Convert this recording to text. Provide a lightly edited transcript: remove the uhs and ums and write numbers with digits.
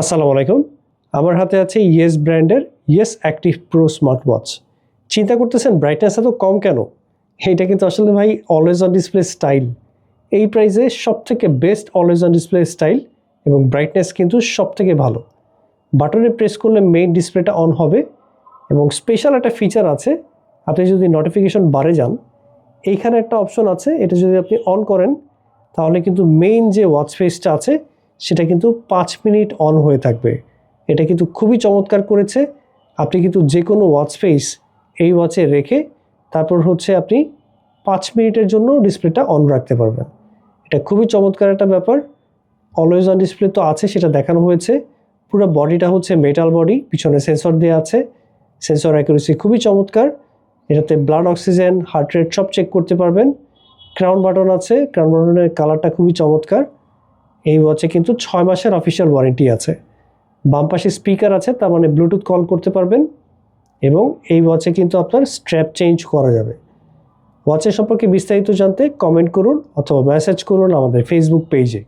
আসসালামু আলাইকুম। আমার হাতে আছে ইয়েস ব্র্যান্ডের yes active pro smart watch. চিন্তা করতেছেন ব্রাইটনেস এত কম কেন? এটা কিন্তু আসলে ভাই অলওয়েজ অন ডিসপ্লে স্টাইল। এই প্রাইসে সবথেকে best always on display style এবং ব্রাইটনেস কিন্তু সবথেকে ভালো। বাটনে প্রেস করলে মেইন ডিসপ্লেটা অন হবে এবং স্পেশাল একটা ফিচার আছে। আপনি যদি নোটিফিকেশন বারে যান, এইখানে একটা অপশন আছে, এটা যদি আপনি অন করেন তাহলে কিন্তু মেইন যে ওয়াচ ফেসটা আছে সেটা কিন্তু 5 মিনিট অন হয়ে থাকবে। এটা কিন্তু খুবই চমৎকার করেছে। আপনি কিন্তু যে কোনো ওয়াচ ফেস এই ওয়াচে রেখে তারপর আপনি 5 মিনিটের জন্য ডিসপ্লেটা অন রাখতে পারবেন। এটা খুবই চমৎকার একটা ব্যাপার। অলওয়েজ অন ডিসপ্লে তো আছে, সেটা দেখানো হয়েছে। পুরো বডিটা মেটাল বডি, পিছনে সেন্সর দেওয়া আছে। সেন্সর অ্যাকুরেসি খুবই চমৎকার। এটাতে ব্লাড অক্সিজেন, হার্ট রেট সব চেক করতে পারবেন। ক্রাউন বাটন আছে, ক্রাউন বাটনের কালারটা খুবই চমৎকার। এই ওয়াচে কিন্তু 6 মাসের অফিসিয়াল ওয়ারেন্টি আছে। বাম পাশে স্পিকার আছে, তার মানে ব্লুটুথ কল করতে পারবেন এবং এই ওয়াচে কিন্তু আপনার স্ট্র্যাপ চেঞ্জ করা যাবে। ওয়াচের সম্পর্কে বিস্তারিত জানতে কমেন্ট করুন অথবা মেসেজ করুন আমাদের ফেসবুক পেজে।